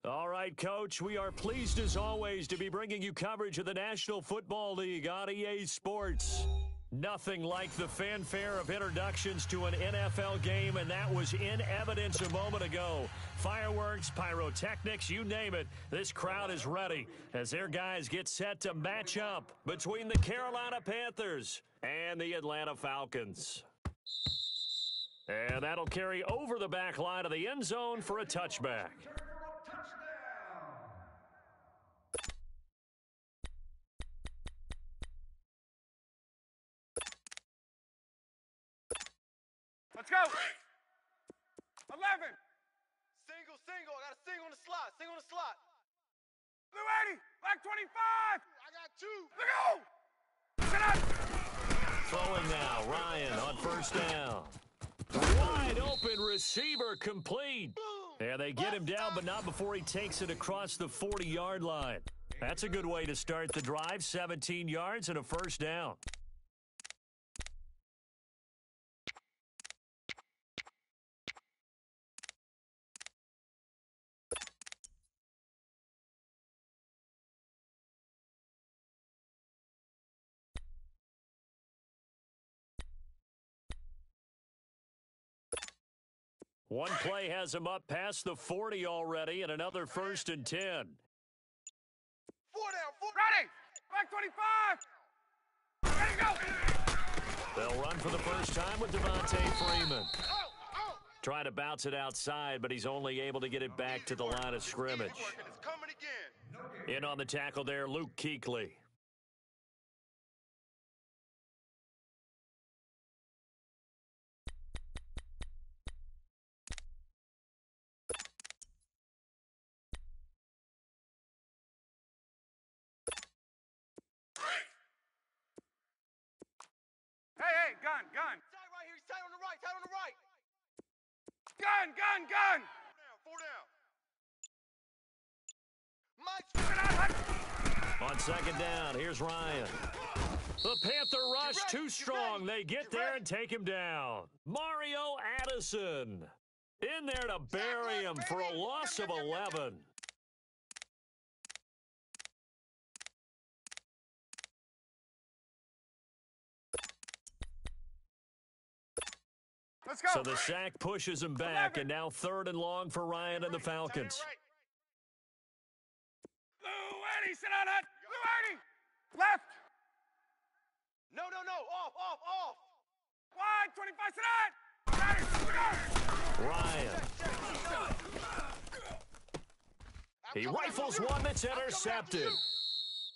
All right, Coach, we are pleased as always to be bringing you coverage of the National Football League on EA Sports. Nothing like the fanfare of introductions to an NFL game, and that was in evidence a moment ago. Fireworks, pyrotechnics, you name it. This crowd is ready as their guys get set to match up between the Carolina Panthers and the Atlanta Falcons. And that'll carry over the back line of the end zone for a touchback. Let's go. 11. Single. I got a single on the slot. Blue 80. Black 25. I got 2. Let's go. Throwing now, Ryan on first down. Wide open receiver complete. And they get him down, but not before he takes it across the 40-yard line. That's a good way to start the drive. 17 yards and a first down. One play has him up past the 40 already, and another 1st and 10. 4 down. Ready. Black 25. Ready to go. They'll run for the first time with Devontae Freeman. Trying to bounce it outside, but he's only able to get it back to the line of scrimmage. In on the tackle there, Luke Kuechly. Hey, gun. Tight right here. He's tight on the right. Gun. 4 down. On second down, here's Ryan. The Panther rush too strong. They get there and take him down. Mario Addison in there to bury him for a loss of 11. Let's go. So the sack pushes him back, and now 3rd and long for Ryan and the Falcons. Blue 80, sit on it. Blue 80. Left. No. Off. Wide 25, sit on. Ryan. He rifles one that's intercepted.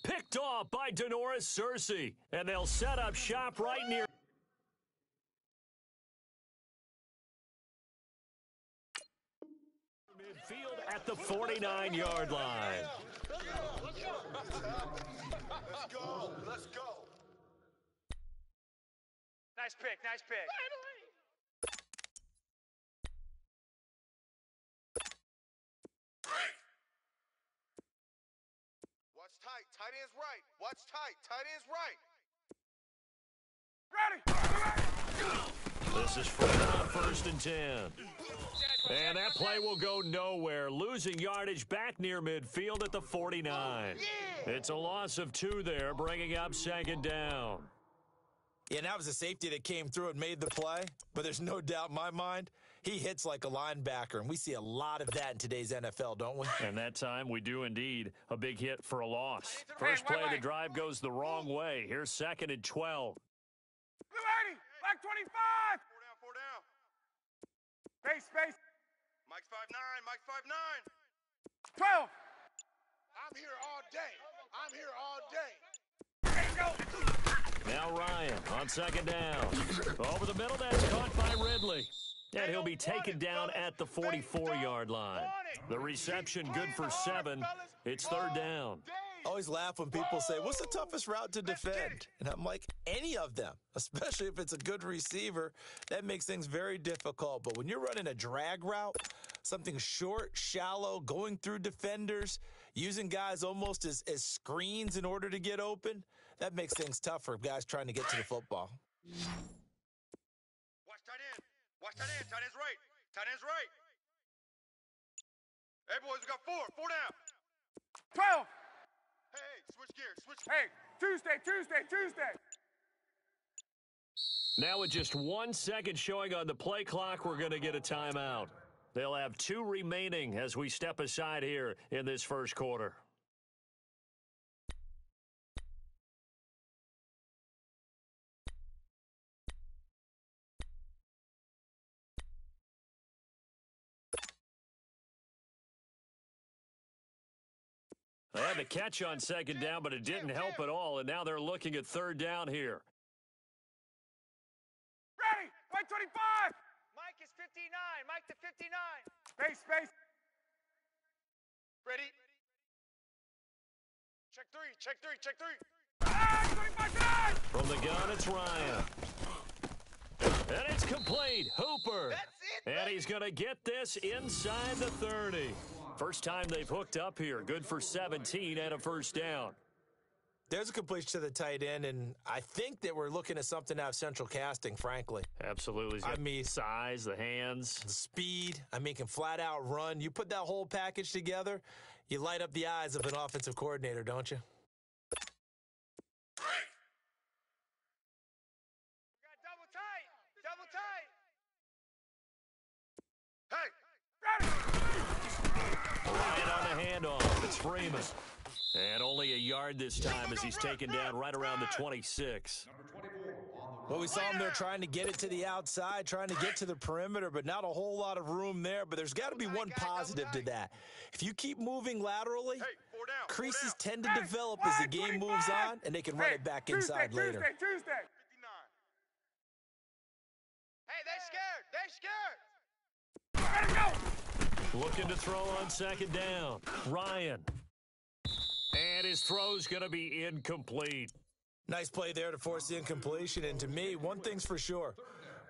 Picked off by Denoris Searcy, and they'll set up shop right near midfield at the 49-yard line. Let's go. Nice pick. Watch tight. Tight end's right. Watch tight. Tight end's right. Ready. This is Freeman on 1st and 10. And that play will go nowhere. Losing yardage back near midfield at the 49. It's a loss of 2 there, bringing up 2nd down. Yeah, and that was a safety that came through and made the play. But there's no doubt in my mind, he hits like a linebacker. And we see a lot of that in today's NFL, don't we? And that time we do indeed. A big hit for a loss. First play of the drive goes the wrong way. Here's 2nd and 12. Blue 80. Black 25. 4 down. Space. Mike's 5'9". 12. I'm here all day. Now Ryan on 2nd down. Over the middle, that's caught by Ridley. And he'll be taken down at the 44-yard line. The reception good for 7. It's 3rd down. I always laugh when people say, what's the toughest route to defend? And I'm like, any of them, especially if it's a good receiver. That makes things very difficult. But when you're running a drag route, something short, shallow, going through defenders, using guys almost as screens in order to get open, that makes things tough for guys trying to get to the football. Watch tight end. Tight end's right. Hey, boys, we got four. Four down. 12. Hey, switch gears. Switch. Hey, Tuesday. Now with just 1 second showing on the play clock, we're going to get a timeout. They'll have 2 remaining as we step aside here in this first quarter. They had the catch on second down, but it didn't help at all, and now they're looking at third down here. Ready. White 25. Mike is 59. Mike to 59. Space. Ready. Check three. Ah, 25 From the gun, it's Ryan. And it's complete. Hooper. That's it, And he's going to get this inside the 30. First time they've hooked up here. Good for 17 and a first down. There's a completion to the tight end, and I think that we're looking at something out of central casting, frankly. Absolutely. I mean, size, the hands. the speed, can flat out run. You put that whole package together, you light up the eyes of an offensive coordinator, don't you? Got double tight. Hey. Ryan on the handoff. It's Freeman. And only a yard this time as he's taken down right around the 26. Well, we saw him there trying to get it to the outside, trying to get to the perimeter, but not a whole lot of room there. But there's got to be one positive to that. If you keep moving laterally, Hey, four down. creases tend to develop as the game moves on, and they can run it back inside later. Tuesday. 59. Hey, they scared. Let it go. Looking to throw on second down. Ryan. And his throw's going to be incomplete. Nice play there to force the incompletion. And to me, one thing's for sure.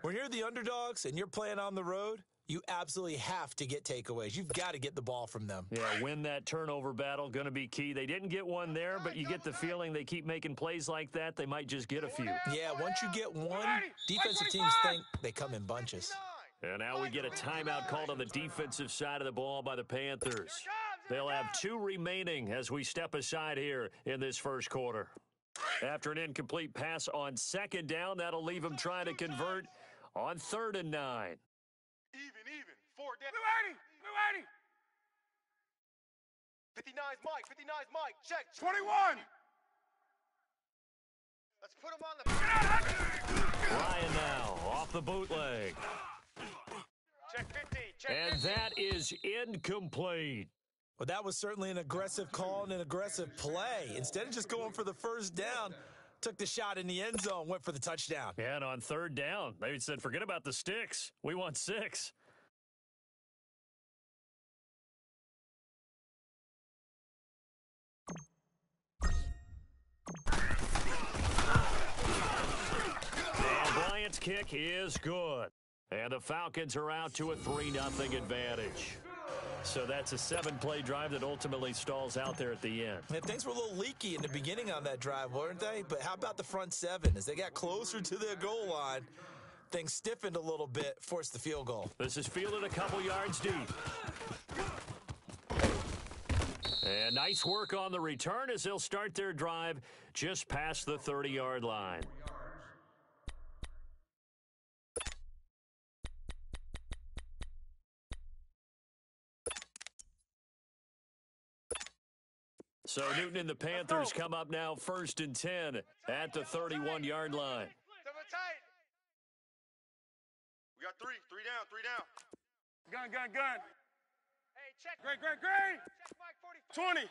When you're the underdogs and you're playing on the road, you absolutely have to get takeaways. You've got to get the ball from them. Yeah, win that turnover battle, going to be key. They didn't get one there, but you get the feeling they keep making plays like that, they might just get a few. Yeah, once you get one, defensive teams think they come in bunches. And now we get a timeout called on the defensive side of the ball by the Panthers. They'll have 2 remaining as we step aside here in this first quarter. After an incomplete pass on second down, that'll leave them trying to convert on 3rd and 9. Even. Four down. Blue 80. 59's Mike. Check. 21. Let's put him on the. Ryan now off the bootleg. Check 50. And that is incomplete. Well, that was certainly an aggressive call and an aggressive play. Instead of just going for the first down, took the shot in the end zone, went for the touchdown. And on 3rd down, they said, forget about the sticks. We want 6. And Bryant's kick is good. And the Falcons are out to a 3-0 advantage. So that's a 7-play drive that ultimately stalls out there at the end. And things were a little leaky in the beginning on that drive, weren't they? But how about the front 7? As they got closer to their goal line, things stiffened a little bit, forced the field goal. This is fielded a couple yards deep. And nice work on the return as they'll start their drive just past the 30-yard line. So Newton and the Panthers come up now 1st and 10 at the 31-yard line. Double tight. We got three. Three down. Gun. Hey, check. Great. Check Mike 20.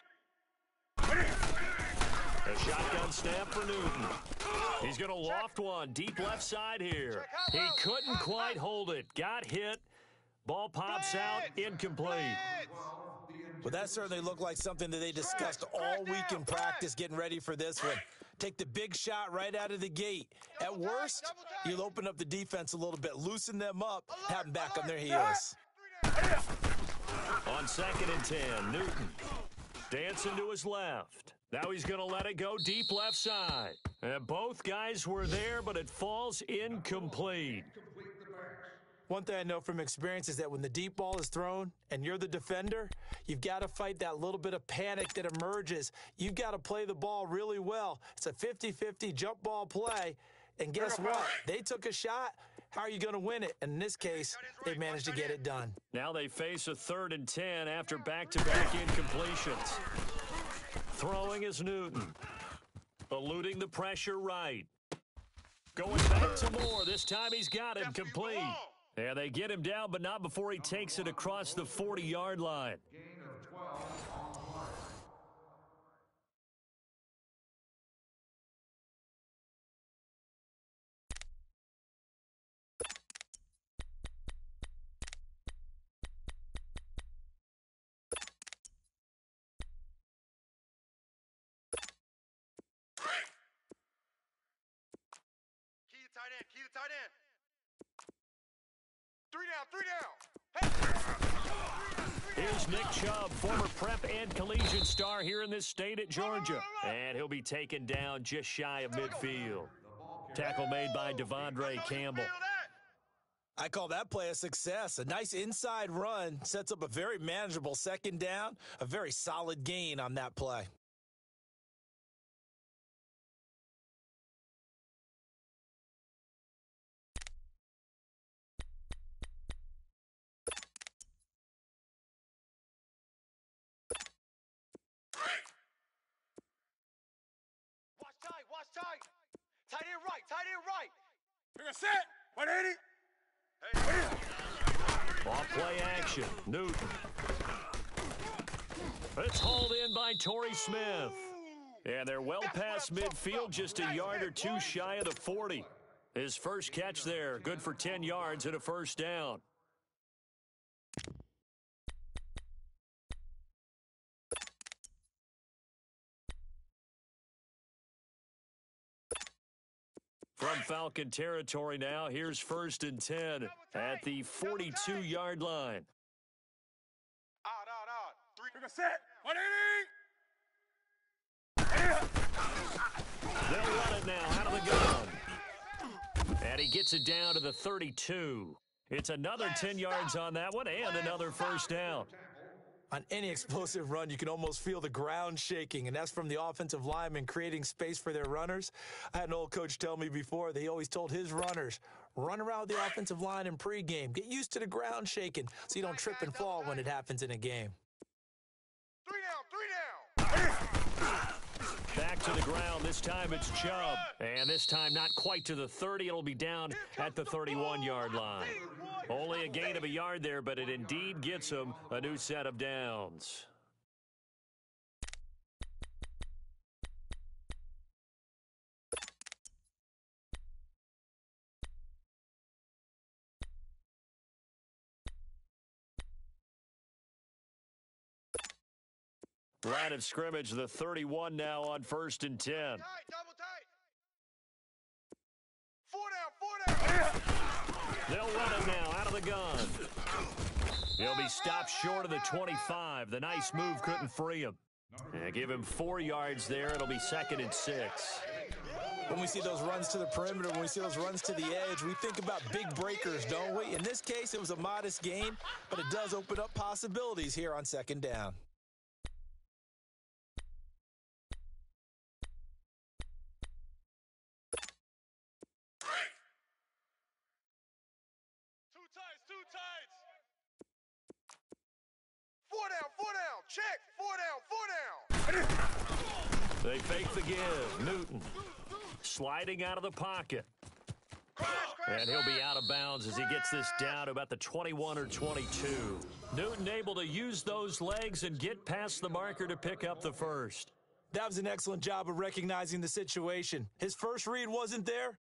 45. A shotgun snap for Newton. He's going to loft one deep left side here. He couldn't quite hold it. Got hit. Ball pops out. Incomplete. Well, that certainly looked like something that they discussed all week in practice getting ready for this one. Take the big shot right out of the gate. At worst, you'll open up the defense a little bit, loosen them up, have them back on their heels. On 2nd and 10, Newton dancing to his left. Now he's going to let it go deep left side. And both guys were there, but it falls incomplete. One thing I know from experience is that when the deep ball is thrown and you're the defender, you've got to fight that little bit of panic that emerges. You've got to play the ball really well. It's a 50-50 jump ball play. And guess what? They took a shot. How are you going to win it? And in this case, they managed to get it done. Now they face a 3rd and 10 after back-to-back incompletions. Throwing is Newton. Eluding the pressure right. Going back to Moore. This time he's got him complete. Yeah, they get him down, but not before he takes it across the 40-yard line. Key to tight end. 3 down. Hey. Here's Nick Chubb, former prep and collegiate star here in this state at Georgia. And he'll be taken down just shy of midfield. Tackle made by Devondre Campbell. I call that play a success. A nice inside run sets up a very manageable 2nd down, a very solid gain on that play. Watch tight. Tight end right. You're set. 180. Off play action. Newton. It's hauled in by Torrey Smith. And they're well past midfield, just a yard or two shy of the 40. His first catch there, good for 10 yards and a 1st down. From Falcon territory now, here's 1st and 10 at the 42-yard line. Out. You're set. 180. They'll run it now out of the gun. And he gets it down to the 32. It's another 10 yards on that one and another 1st down. On any explosive run, you can almost feel the ground shaking, and that's from the offensive linemen creating space for their runners. I had an old coach tell me before, they always told his runners, run around the offensive line in pregame. Get used to the ground shaking so you don't trip and fall when it happens in a game. 3 down. Back to the ground. This time it's Chubb. And this time not quite to the 30. It'll be down at the 31-yard line. Only a gain of a yard there, but it indeed gets him a new set of downs. Line of scrimmage, the 31 now on 1st and 10. Double tight. 4 down. They'll run it now out of the gun. He'll be stopped short of the 25. The nice move couldn't free him. And give him 4 yards there. It'll be 2nd and 6. When we see those runs to the perimeter, when we see those runs to the edge, we think about big breakers, don't we? In this case, it was a modest gain, but it does open up possibilities here on 2nd down. Two tights. 4 down. Check. 4 down. They fake the give. Newton sliding out of the pocket. And he'll be out of bounds as he gets this down to about the 21 or 22. Newton able to use those legs and get past the marker to pick up the 1st. That was an excellent job of recognizing the situation. His first read wasn't there.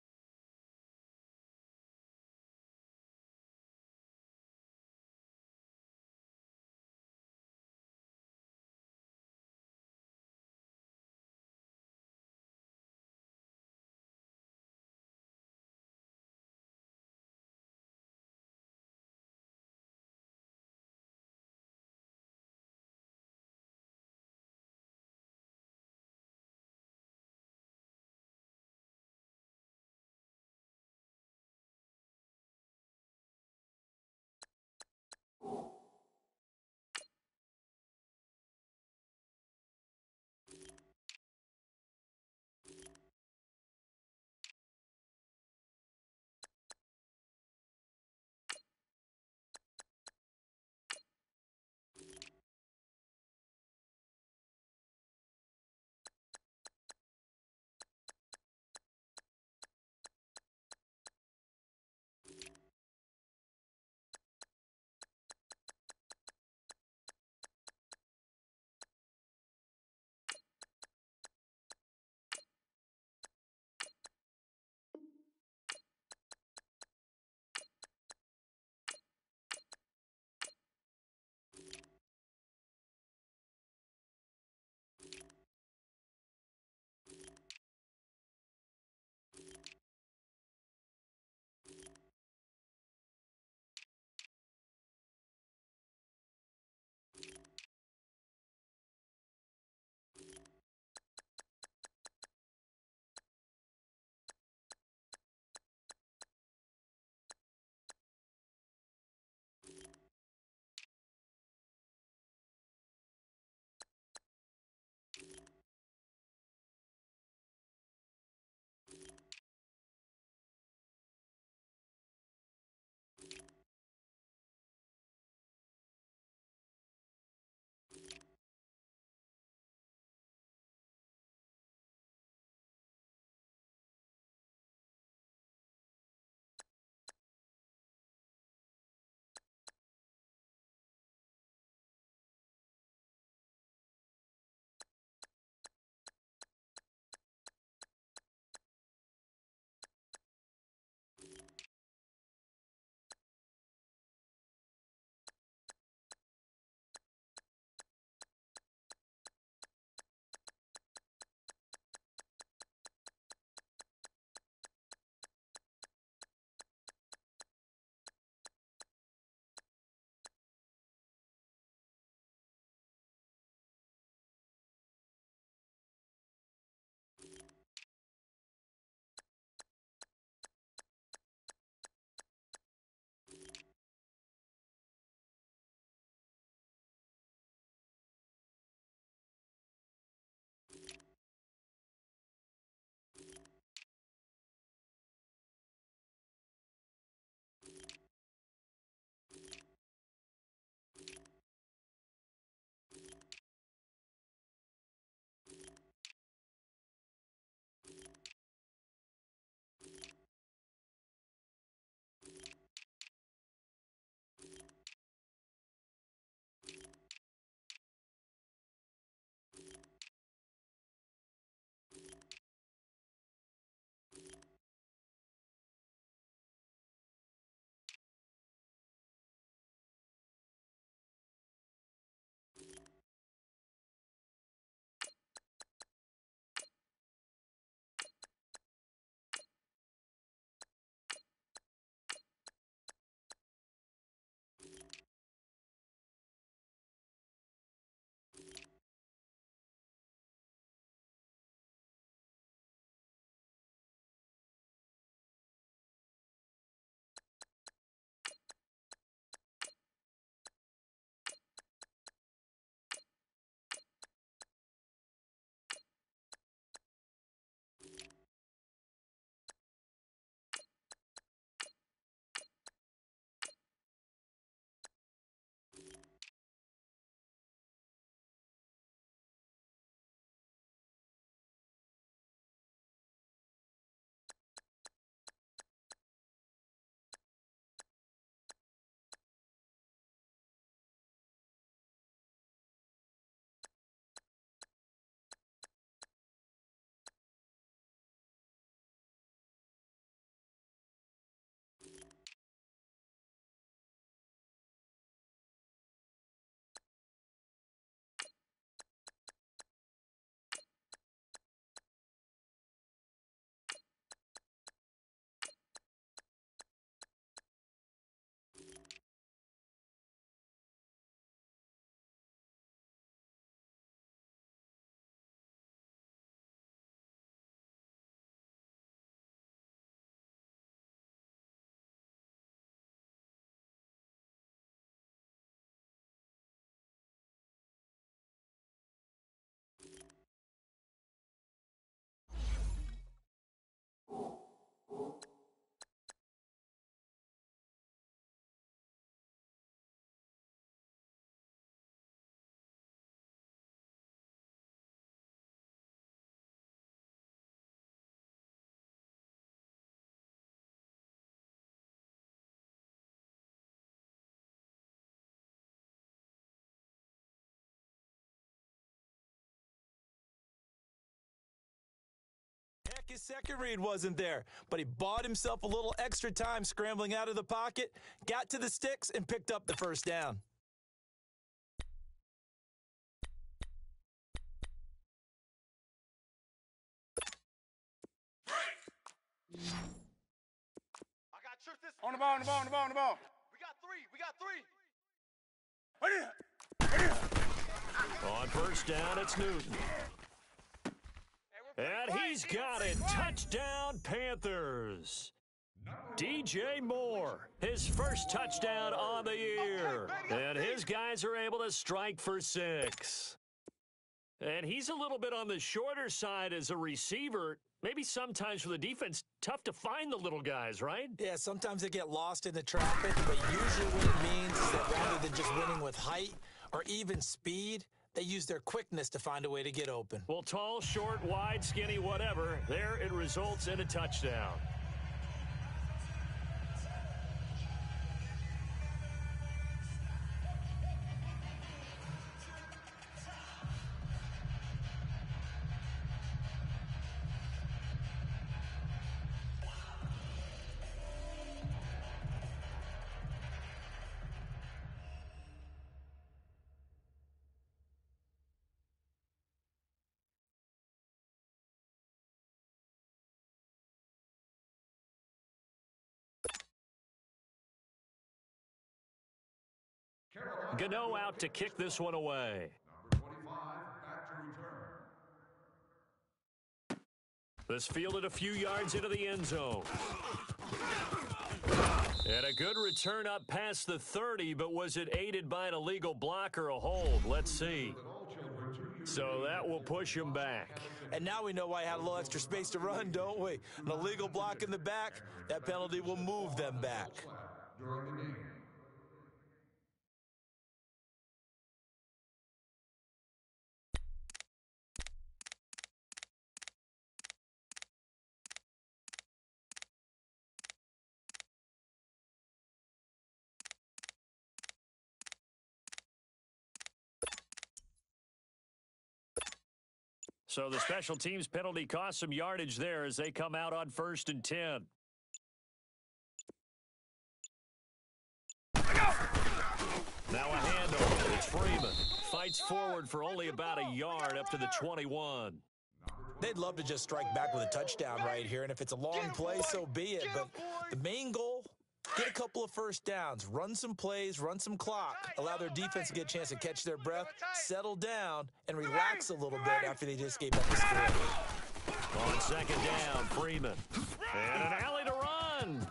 His second read wasn't there, but he bought himself a little extra time scrambling out of the pocket, got to the sticks, and picked up the first down. I got trips this. On the ball, on the ball, on the ball, on the ball. We got three. We got three. On first down, it's Newton. And he's got it. Touchdown, Panthers. DJ Moore, his first touchdown on the year. And his guys are able to strike for 6. And he's a little bit on the shorter side as a receiver. Maybe sometimes for the defense, tough to find the little guys, right? Yeah, sometimes they get lost in the traffic, but usually what it means is that rather than just winning with height or even speed, they use their quickness to find a way to get open. Well, tall, short, wide, skinny, whatever, there it results in a touchdown. Gano out to kick this one away. This fielded a few yards into the end zone. And a good return up past the 30, but was it aided by an illegal block or a hold? Let's see. So that will push him back. And now we know why he had a little extra space to run, don't we? An illegal block in the back, that penalty will move them back. So the special teams penalty cost some yardage there as they come out on 1st and 10. Now a handoff. It's Freeman. Fights forward for only about a yard up to the 21. They'd love to just strike back with a touchdown right here, and if it's a long play, so be it. But the main goal, get a couple of first downs, run some plays, run some clock, allow their defense to get a chance to catch their breath, settle down, and relax a little bit after they just gave up the score. On 2nd down, Freeman. And an alley to run.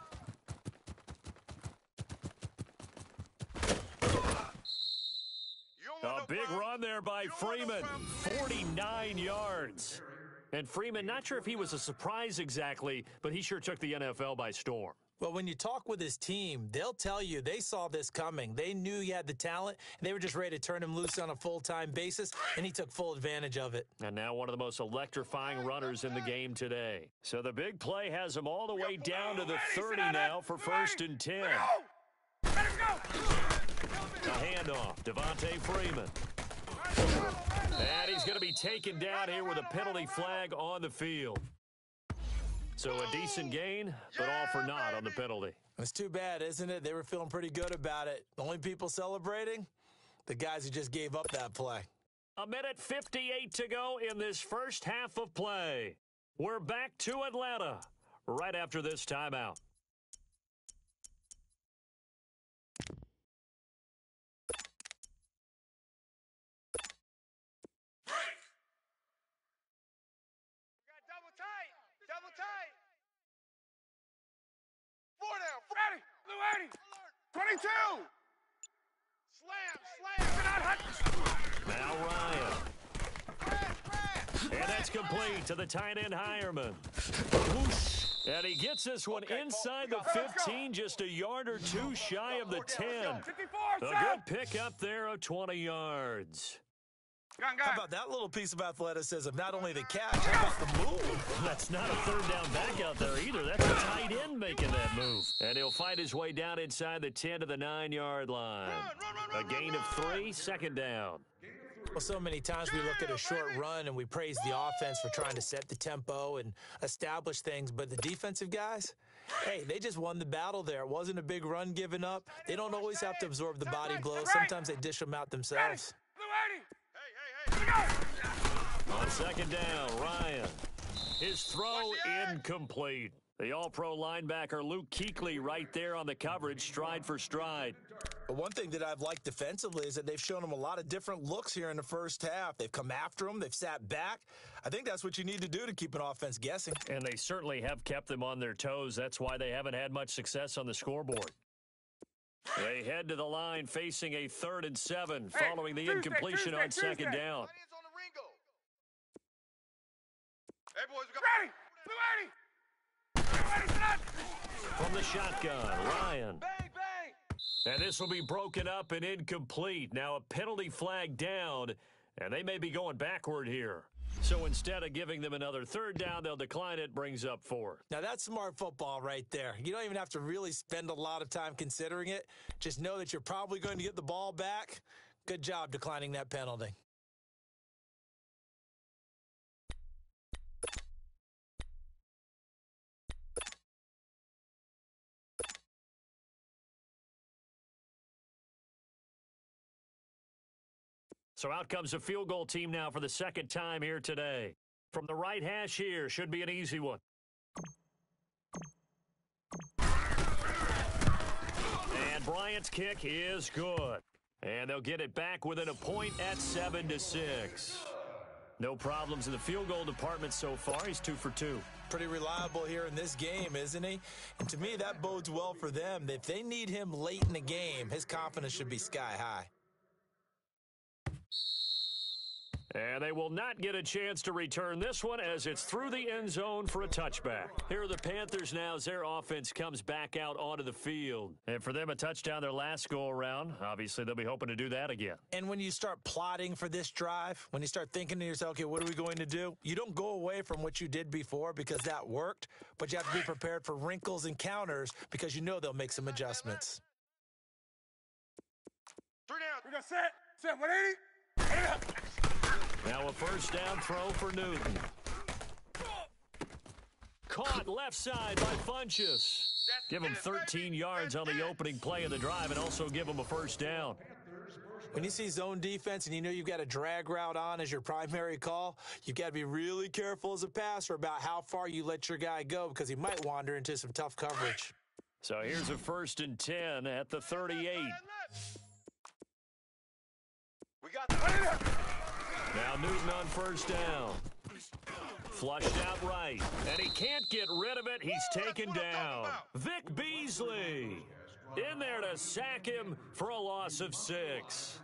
A big run there by Freeman. 49 yards. And Freeman, not sure if he was a surprise exactly, but he sure took the NFL by storm. Well, when you talk with his team, they'll tell you they saw this coming. They knew he had the talent, and they were just ready to turn him loose on a full-time basis, and he took full advantage of it. And now one of the most electrifying runners in the game today. So the big play has him all the way down to the 30 now for 1st and 10. A handoff, Devontae Freeman. And he's going to be taken down here with a penalty flag on the field. So a decent gain, but all for naught on the penalty. It's too bad, isn't it? They were feeling pretty good about it. The only people celebrating, the guys who just gave up that play. 1:58 to go in this first half of play. We're back to Atlanta right after this timeout. Double tight. 4 down. Ready. Blue 80. 22. Slam. Now Ryan. And that's complete to the tight end Hireman. And he gets this one inside the 15, just a yard or two shy of the 10. A good pickup there of 20 yards. How about that little piece of athleticism? Not only the catch, how about the move? That's not a third down back out there either. That's a tight end making that move. And he'll fight his way down inside the 10 to the 9-yard line. A gain of 3, 2nd down. Well, so many times we look at a short run and we praise the offense for trying to set the tempo and establish things, but the defensive guys, hey, they just won the battle there. It wasn't a big run given up. They don't always have to absorb the body blows. Sometimes they dish them out themselves. On second down, Ryan. His throw incomplete. The all-pro linebacker Luke Kuechly right there on the coverage, stride for stride. But one thing that I've liked defensively is that they've shown them a lot of different looks here in the first half. They've come after them. They've sat back. I think that's what you need to do to keep an offense guessing. And they certainly have kept them on their toes. That's why they haven't had much success on the scoreboard. They head to the line facing a 3rd and 7 following the incompletion on second down. Hey, boys, we got ready. Blue 80. From the shotgun, Ryan. Bang, bang. And this will be broken up and incomplete. Now a penalty flag down, and they may be going backward here. So instead of giving them another 3rd down, they'll decline it, brings up 4. Now that's smart football right there. You don't even have to really spend a lot of time considering it. Just know that you're probably going to get the ball back. Good job declining that penalty. So out comes a field goal team now for the second time here today. From the right hash here, should be an easy one. And Bryant's kick is good. And they'll get it back within a point at 7-6. No problems in the field goal department so far. He's 2 for 2. Pretty reliable here in this game, isn't he? And to me, that bodes well for them. If they need him late in the game, his confidence should be sky high. And they will not get a chance to return this one as it's through the end zone for a touchback. Here are the Panthers now as their offense comes back out onto the field. And for them, a touchdown their last go-around. Obviously, they'll be hoping to do that again. And when you start plotting for this drive, when you start thinking to yourself, okay, what are we going to do? You don't go away from what you did before because that worked, but you have to be prepared for wrinkles and counters because you know they'll make some adjustments. 3 down. We got set 180. Now a first down throw for Newton. Caught left side by Funchess. Give him 13 yards on the opening play of the drive and also give him a first down. When you see zone defense and you know you've got a drag route on as your primary call, you've got to be really careful as a passer about how far you let your guy go because he might wander into some tough coverage. So here's a 1st and 10 at the 38. We got the Now Newton on first down. Flushed out right. And he can't get rid of it. He's taken down. Vic Beasley in there to sack him for a loss of 6.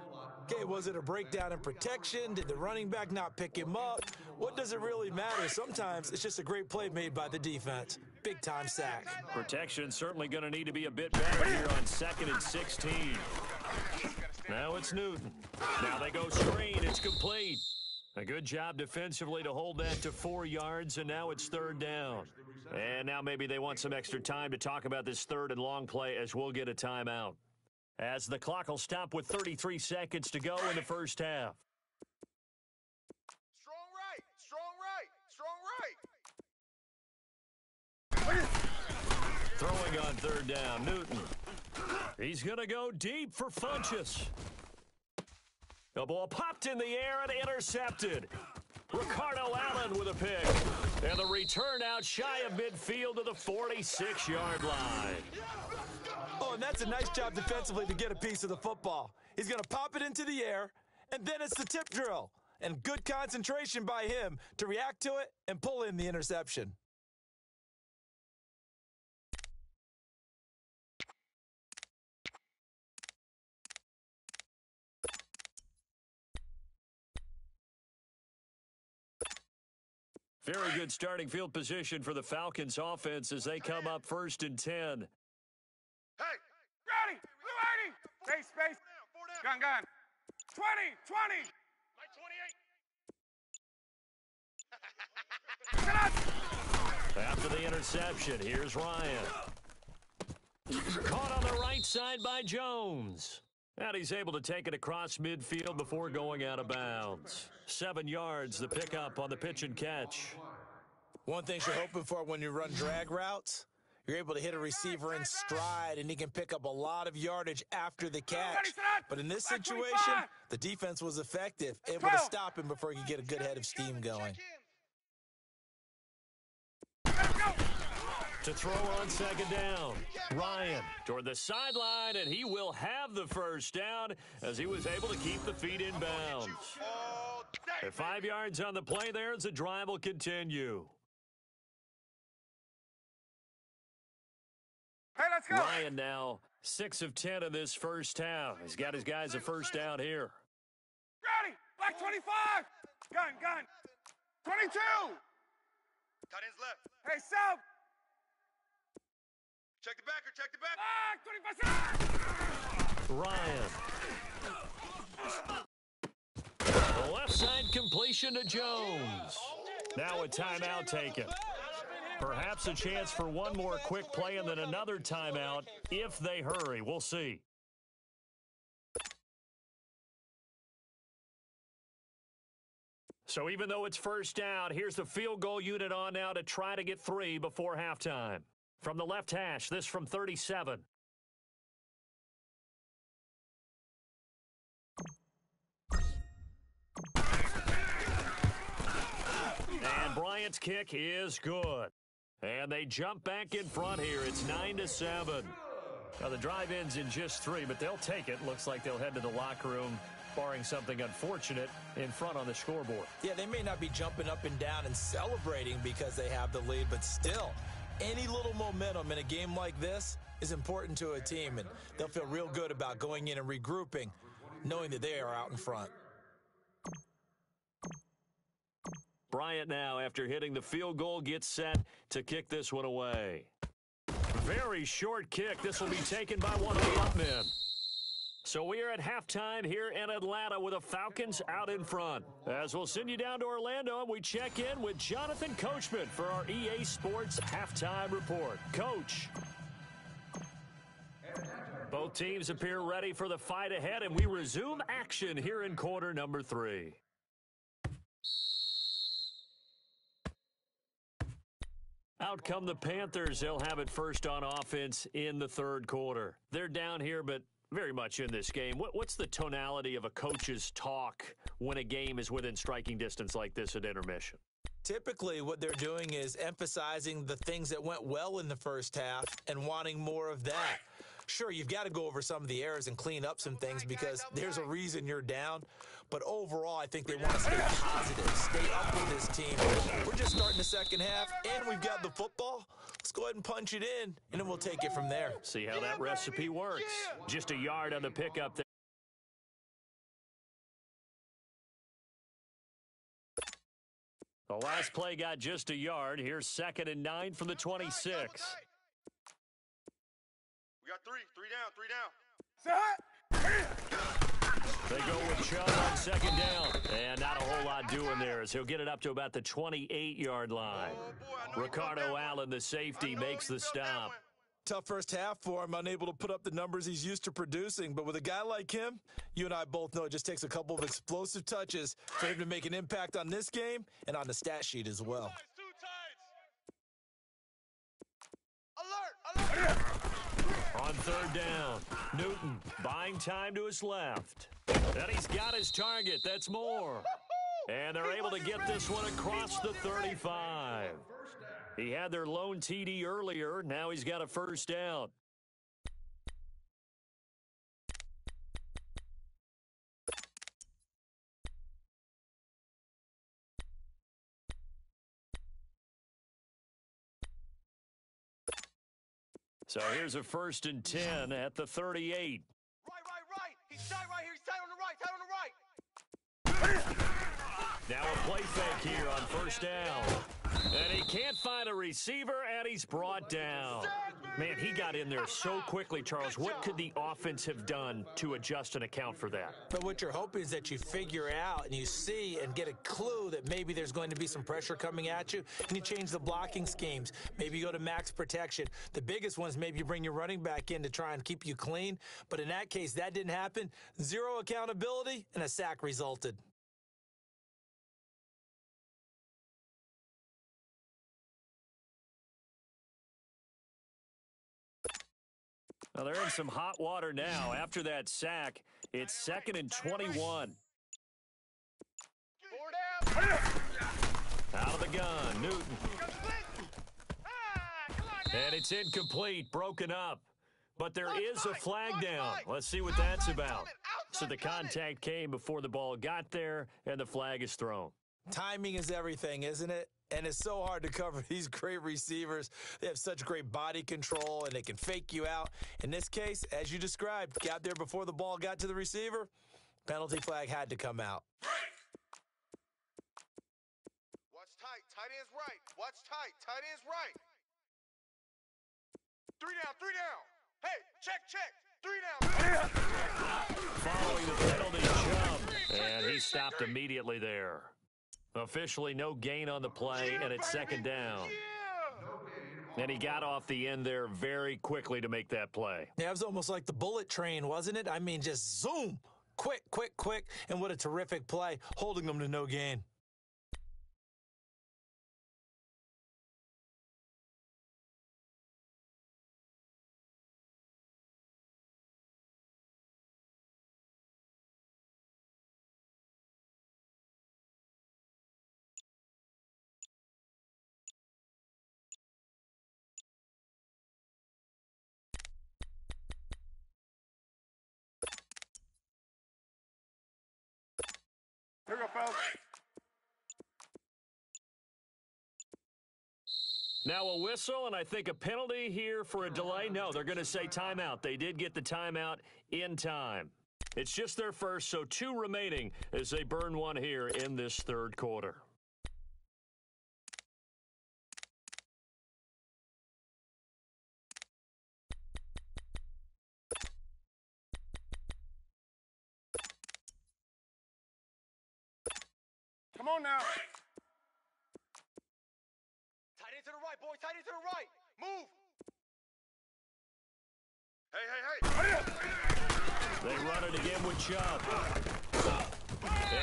Okay, was it a breakdown in protection? Did the running back not pick him up? What does it really matter? Sometimes it's just a great play made by the defense. Big-time sack. Protection certainly going to need to be a bit better here on 2nd and 16. Now it's Newton. Now they go screen. It's complete. A good job defensively to hold that to 4 yards, and now it's 3rd down. And now maybe they want some extra time to talk about this 3rd and long play as we'll get a timeout. As the clock will stop with 33 seconds to go in the first half. strong right, strong right, strong right. Throwing on 3rd down, Newton. He's going to go deep for Funchess. The ball popped in the air and intercepted. Ricardo Allen with a pick. And the return out shy of midfield to the 46-yard line. Oh, and that's a nice job defensively to get a piece of the football. He's going to pop it into the air, and then it's the tip drill. And good concentration by him to react to it and pull in the interception. Very good starting field position for the Falcons offense as they come up 1st and 10. Hey, Ready. Blue 80. Space. Gun. 20. like 28. After the interception, here's Ryan. Caught on the right side by Jones. And he's able to take it across midfield before going out of bounds. 7 yards, the pickup on the pitch and catch. One thing you're hoping for when you run drag routes, you're able to hit a receiver in stride, and he can pick up a lot of yardage after the catch. But in this situation, the defense was effective, able to stop him before he could get a good head of steam going. To throw on second down, Ryan toward the sideline, and he will have the first down as he was able to keep the feet in bounds. 5 yards on the play there as the drive will continue. Hey, let's go. Ryan now 6 of 10 in this first half. He's got his guys a first down here. Ready. Black 25. Gun. 22. Tight ends left. Hey, Sub. Check the backer, check the back. Ryan. The left side completion to Jones. Now a timeout taken. Perhaps a chance for one more quick play and then another timeout if they hurry. We'll see. So even though it's first down, here's the field goal unit on now to try to get 3 before halftime. From the left hash, this from 37. And Bryant's kick is good. And they jump back in front here. It's 9-7. Now the drive ends in just 3, but they'll take it. Looks like they'll head to the locker room, barring something unfortunate, in front on the scoreboard. Yeah, they may not be jumping up and down and celebrating because they have the lead, but still, any little momentum in a game like this is important to a team, and they'll feel real good about going in and regrouping, knowing that they are out in front. Bryant now, after hitting the field goal, gets set to kick this one away. Very short kick. This will be taken by one of the upmen. So we are at halftime here in Atlanta with the Falcons out in front. As we'll send you down to Orlando, and we check in with Jonathan Coachman for our EA Sports Halftime Report. Coach. Both teams appear ready for the fight ahead, and we resume action here in quarter number 3. Out come the Panthers. They'll have it first on offense in the third quarter. They're down here, but very much in this game. What's the tonality of a coach's talk when a game is within striking distance like this at intermission? Typically, what they're doing is emphasizing the things that went well in the first half and wanting more of that. Sure, you've got to go over some of the errors and clean up some things because there's a reason you're down. But overall, I think they want to stay positive, stay up with this team. We're just starting the second half, and we've got the football. Let's go ahead and punch it in, and then we'll take it from there. See how that recipe works. Just a yard on the pickup there. The last play got just a yard. Here's 2nd and 9 from the 26. We got 3 down. They go with Chubb on 2nd down. And not a whole lot doing there as he'll get it up to about the 28-yard line. Ricardo Allen, the safety, makes the stop. Tough first half for him, unable to put up the numbers he's used to producing. But with a guy like him, you and I both know it just takes a couple of explosive touches for him to make an impact on this game and on the stat sheet as well. Alert! On 3rd down, Newton buying time to his left. And he's got his target. That's more. And they're able to get this one across the 35. He had their lone TD earlier. Now he's got a first down. So here's a 1st and 10 at the 38. Right. He's tight right here. He's tight on the right. Now a play fake here on 1st down. And he can't find a receiver, and he's brought down. Man, he got in there so quickly, Charles. What could the offense have done to adjust and account for that? But what you're hoping is that you figure out and you see and get a clue that maybe there's going to be some pressure coming at you, and you change the blocking schemes. Maybe you go to max protection. The biggest one is maybe you bring your running back in to try and keep you clean. But in that case, that didn't happen. Zero accountability, and a sack resulted. Well, they're in some hot water now. After that sack, it's 2nd and 21. Out of the gun, Newton. And it's incomplete, broken up. But there is a flag down. Let's see what that's about. So the contact came before the ball got there, and the flag is thrown. Timing is everything, isn't it? And it's so hard to cover these great receivers. They have such great body control, and they can fake you out. In this case, as you described, got there before the ball got to the receiver. Penalty flag had to come out. Watch tight. Tight end's right. Watch tight. Tight end's right. 3 down. 3 down. Hey, check. 3 down. Following the penalty jump, and he stopped immediately there. Officially no gain on the play, and it's 2nd down. And he got off the end there very quickly to make that play. Yeah, it was almost like the bullet train, wasn't it? I mean, just zoom, quick, and what a terrific play, holding them to no gain. Here we go, fellas. Now a whistle, and I think a penalty here for a delay. No, they're going to say timeout. They did get the timeout in time. It's just their first, so 2 remaining as they burn one here in this 3rd quarter. Come on now. Tight end to the right, boy. Tight end to the right. Move. Hey. They run it again with Chubb.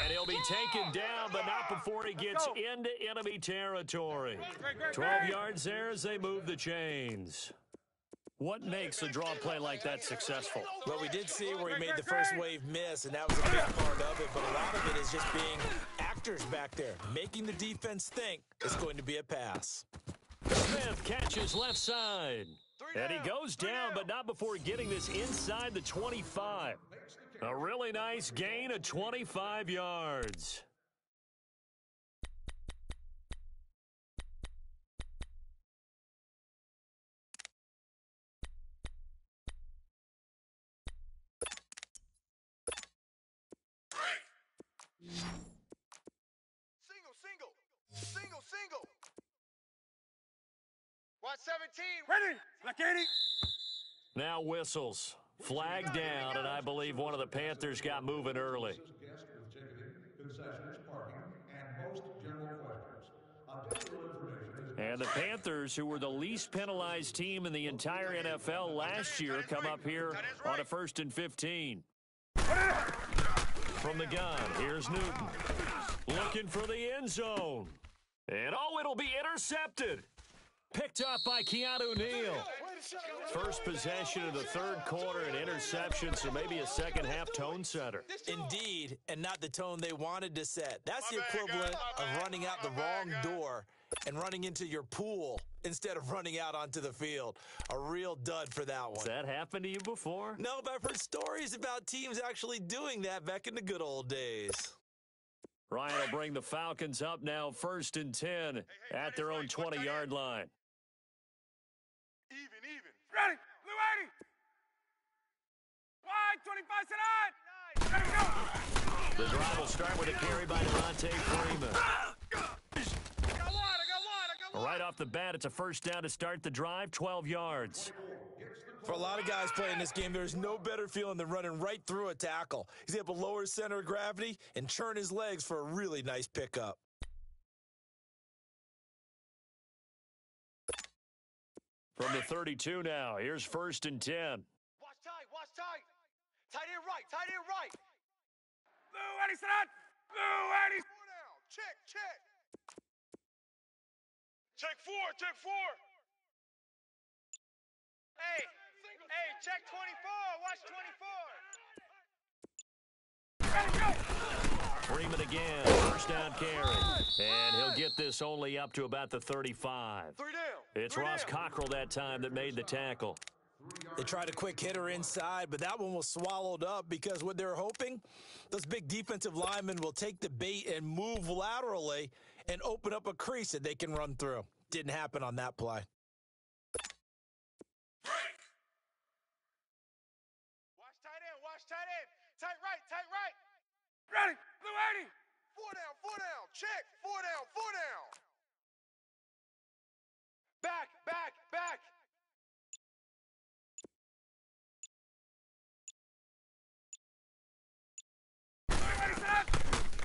And he'll be taken down, but not before he gets into enemy territory. 12 yards there as they move the chains. What makes a draw play like that successful? Well, we did see where he made the first wave miss, and that was a big part of it, but a lot of it is just being actors back there, making the defense think it's going to be a pass. Smith catches left side. And he goes down, but not before getting this inside the 25. A really nice gain of 25 yards. Single. Watch 17. Ready. Like 80. Now whistles. Flag down, and I believe one of the Panthers got moving early. And the Panthers, who were the least penalized team in the entire NFL last year, come up here on a 1st and 15. From the gun, here's Newton. Looking for the end zone. And, it'll be intercepted. Picked up by Keanu Neal. First possession of the 3rd quarter, an interception, so maybe a second-half tone setter. Indeed, and not the tone they wanted to set. That's the equivalent of running out the wrong door and running into your pool instead of running out onto the field. A real dud for that one. Has that happened to you before? No, but I've heard stories about teams actually doing that back in the good old days. Ryan will bring the Falcons up now, 1st and 10 at their own 20-yard line. Even. Ready. Blue 80. Wide, 25 side. Let it go. The drive will start with a carry by Devontae Freeman. I got wide. Right off the bat, it's a first down to start the drive, 12 yards. For a lot of guys playing this game, there's no better feeling than running right through a tackle. He's able to lower his center of gravity and churn his legs for a really nice pickup. From the 32 now, here's 1st and 10. Watch tight, watch tight. Tight end right, tight end right. Blue, Eddie, sit out. Blue, Eddie. Four down. Check, check. Check four. Hey, check 24. Watch 24. Freeman again, first down carry. And he'll get this only up to about the 35. 3 down. It's Ross Cockrell that time that made the tackle. They tried a quick hitter inside, but that one was swallowed up because what they're hoping, those big defensive linemen will take the bait and move laterally and open up a crease that they can run through. Didn't happen on that play. Watch tight end. Tight right. Ready. Blue, Eddie. 4 down. Check. 4 down. Back.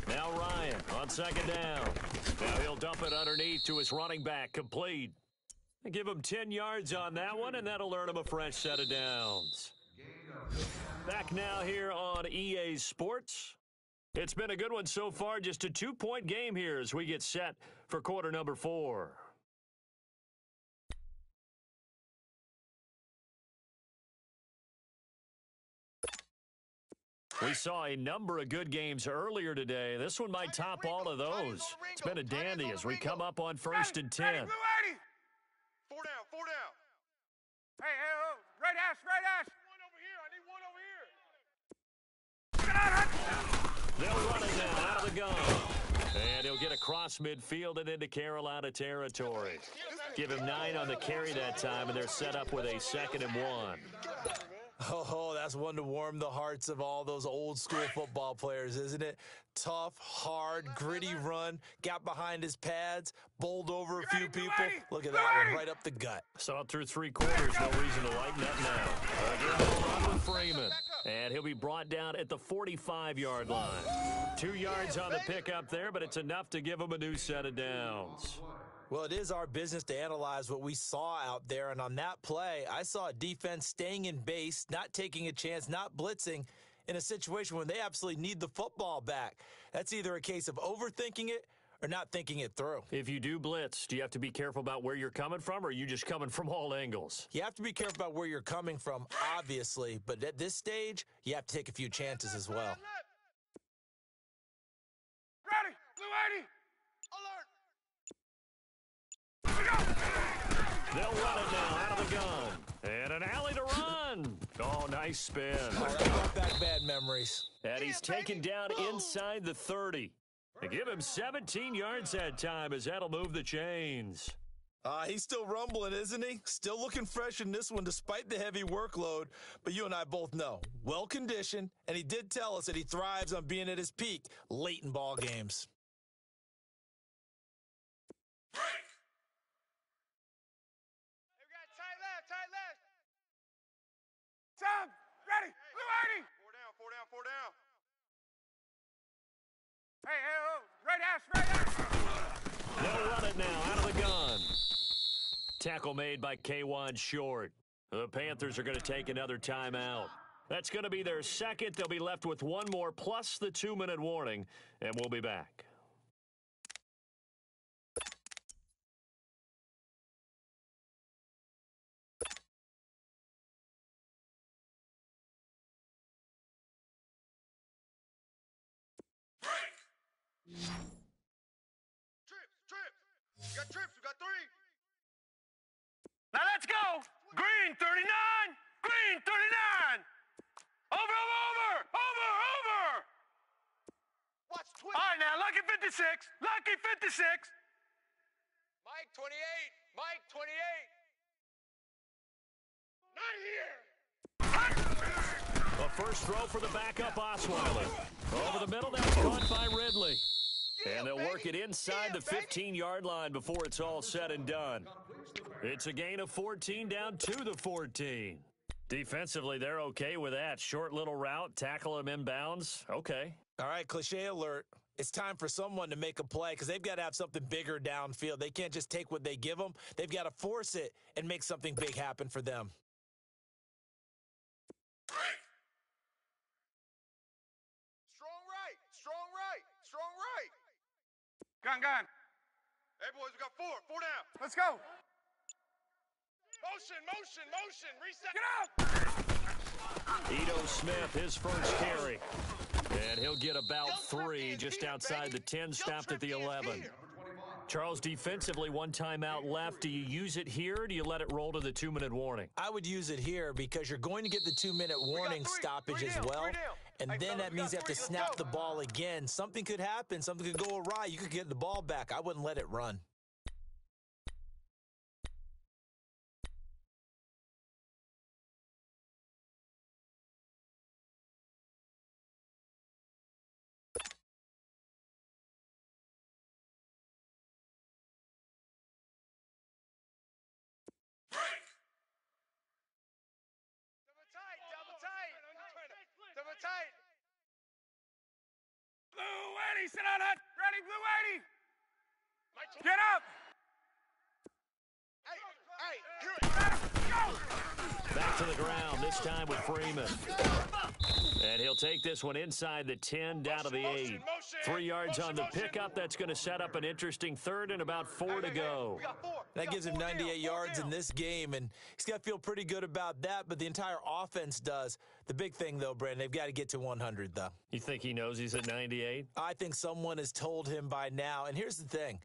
Now Ryan on 2nd down. Now he'll dump it underneath to his running back, complete. Give him 10 yards on that one, and that'll earn him a fresh set of downs. Back now here on EA Sports. It's been a good one so far, just a 2-point game here as we get set for quarter number 4. We saw a number of good games earlier today. This one might top all of those. It's been a dandy as we come up on 1st and 10. Ready, Blue, Eddie. 4 down. Hey, oh, right hash. One over here. I need one over here. Get out. They'll run it now out of the gun. And he'll get across midfield and into Carolina territory. Give him 9 on the carry that time, and they're set up with a 2nd and 1. Oh, that's one to warm the hearts of all those old school football players, isn't it? Tough, hard, gritty run, got behind his pads, bowled over a few people. Look at that one, right up the gut. Saw through 3 quarters, no reason to lighten up now. Again, the run with Freeman. And he'll be brought down at the 45-yard line. 2 yards on the pickup there, but it's enough to give him a new set of downs. Well, it is our business to analyze what we saw out there, and on that play, I saw a defense staying in base, not taking a chance, not blitzing in a situation when they absolutely need the football back. That's either a case of overthinking it or not thinking it through. If you do blitz, do you have to be careful about where you're coming from, or are you just coming from all angles? You have to be careful about where you're coming from, obviously, but at this stage, you have to take a few chances as well. Ready. Blue, Eddie. They'll run it now out of the gun. And an alley to run. Oh, nice spin. Oh, that brought back bad memories. And he's taken down inside the 30. They give him 17 yards that time as that'll move the chains. He's still rumbling, isn't he? Still looking fresh in this one despite the heavy workload. But you and I both know, well-conditioned, and he did tell us that he thrives on being at his peak late in ball games. Tom, ready. Blue, Eddie. 4 down. Hey, oh, right hash. They'll run it now out of the gun. Tackle made by K'Wan Short. The Panthers are going to take another timeout. That's going to be their second. They'll be left with one more plus the 2-minute warning, and we'll be back. Trips. We got 3. Now let's go. Green 39. Green 39. Over. Watch All right, now, lucky 56. Lucky 56. Mike 28. Not here. A first throw for the backup Osweiler. Over the middle, that's caught by Ridley. And they'll work it inside the 15-yard line before it's all said and done. It's a gain of 14 down to the 14. Defensively, they're okay with that. Short little route, tackle him inbounds. Okay. All right, cliche alert. It's time for someone to make a play because they've got to have something bigger downfield. They can't just take what they give them. They've got to force it and make something big happen for them. Strong right, strong right, strong right. Gun. Hey, boys, we got four down. Let's go. Motion, reset. Get up. Ito Smith, his first carry. And he'll get about 3 just outside the 10, stopped at the 11. Charles, defensively, 1 timeout left. Do you use it here, or do you let it roll to the 2-minute warning? I would use it here because you're going to get the 2-minute warning stoppage as well. And then that means you have to snap the ball again. Something could happen. Something could go awry. You could get the ball back. I wouldn't let it run. Double tight. Blue 80, sit on it. Ready, Blue 80. Get up. Hey, here it. Go. Back to the ground, this time with Freeman. And he'll take this one inside the 10, down to the 8. 3 yards on the pickup. That's going to set up an interesting 3rd and about 4 to go. That gives him 98 yards in this game, and he's got to feel pretty good about that, but the entire offense does. The big thing, though, Brandon, they've got to get to 100, though. You think he knows he's at 98? I think someone has told him by now, and here's the thing.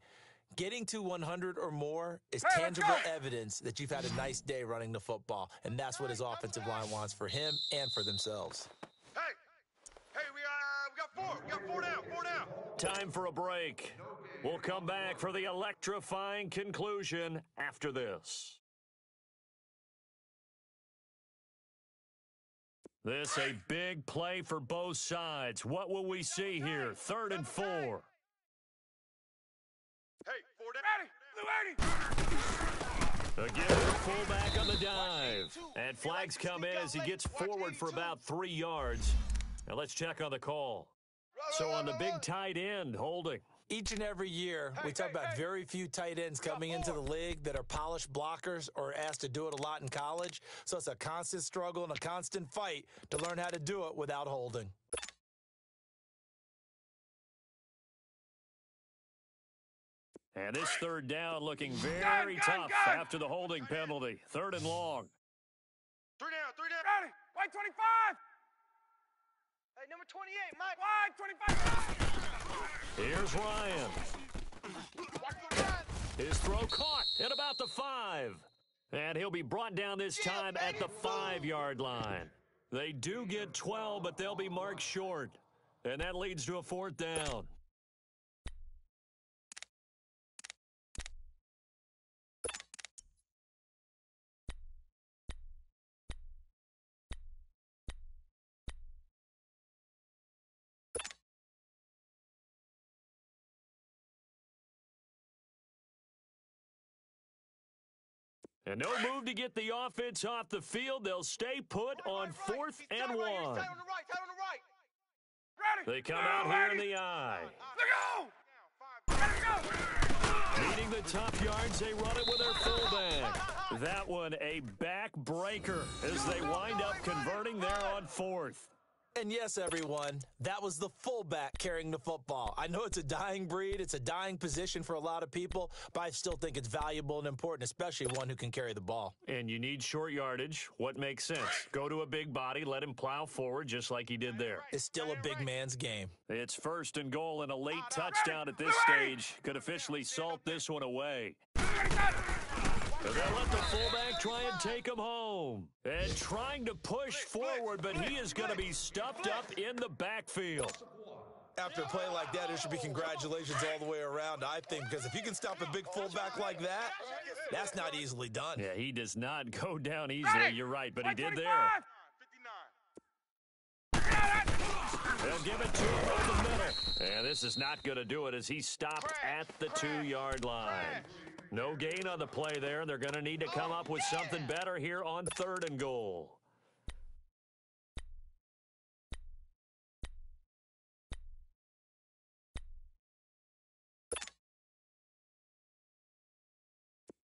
Getting to 100 or more is tangible evidence that you've had a nice day running the football, and that's what his offensive line wants for him and for themselves. Hey, we got 4. We got 4 down. Time for a break. We'll come back for the electrifying conclusion after this. This a big play for both sides. What will we see here? 3rd and 4. Hey, 4 down. Again, the fullback on the dive. And flags come in as he gets forward for about 3 yards. Now let's check on the call. So on the big tight end, holding. Each and every year, we talk about very few tight ends coming into the league that are polished blockers or asked to do it a lot in college. So it's a constant struggle and a constant fight to learn how to do it without holding. And this 3rd down looking very tough after the holding penalty. 3rd and long. 3 down. Ready. White 25. Hey, number 28, Mike. White 25. Here's Ryan. His throw caught at about the 5. And he'll be brought down this time at the 5-yard line. They do get 12, but they'll be marked short. And that leads to a 4th down. And no move to get the offense off the field. They'll stay put on 4th and 1. Tight on the right. Ready. They come out here in the eye. Let's go. Needing the top yards, they run it with their fullback. That one a back breaker as they wind up converting there on 4th. And yes, everyone, that was the fullback carrying the football. I know it's a dying breed. It's a dying position for a lot of people, but I still think it's valuable and important, especially one who can carry the ball. And you need short yardage. What makes sense? Go to a big body, let him plow forward just like he did there. It's still a big man's game. It's 1st and goal and a late touchdown at this stage. Could officially salt this one away. They'll let the fullback try and take him home. And trying to push forward, but he is going to be stuffed up in the backfield. After a play like that, there should be congratulations all the way around, I think, because if you can stop a big fullback like that, that's not easily done. Yeah, he does not go down easily. You're right, but he did there. 59. They'll give it to him over the middle. And this is not going to do it as he stopped at the 2-yard line. No gain on the play there, and they're going to need to come up with something better here on 3rd and goal.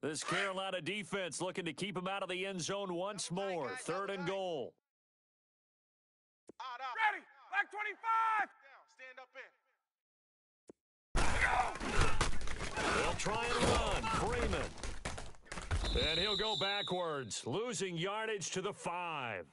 This Carolina defense looking to keep him out of the end zone once more. 3rd and goal. Ready. Back 25. They'll try and run. Freeman. And he'll go backwards, losing yardage to the 5.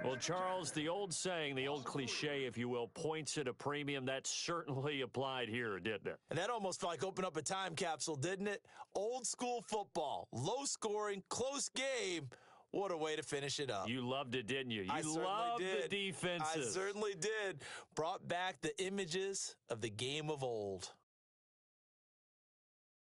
Well, Charles, the old saying, the old cliche, if you will, points at a premium. That certainly applied here, didn't it? And that almost felt like opened up a time capsule, didn't it? Old school football, low scoring, close game. What a way to finish it up. You loved it, didn't you? I You certainly loved did. the defenses. I certainly did. Brought back the images of the game of old.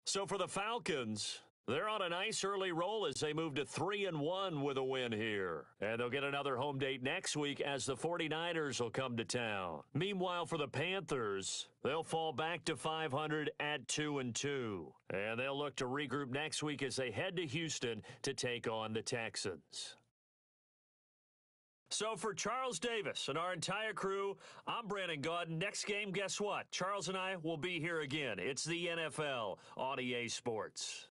So for the Falcons, they're on a nice early roll as they move to 3-1 with a win here. And they'll get another home date next week as the 49ers will come to town. Meanwhile, for the Panthers, they'll fall back to 500 at 2-2. And they'll look to regroup next week as they head to Houston to take on the Texans. So for Charles Davis and our entire crew, I'm Brandon Gaudin. Next game, guess what? Charles and I will be here again. It's the NFL on EA Sports.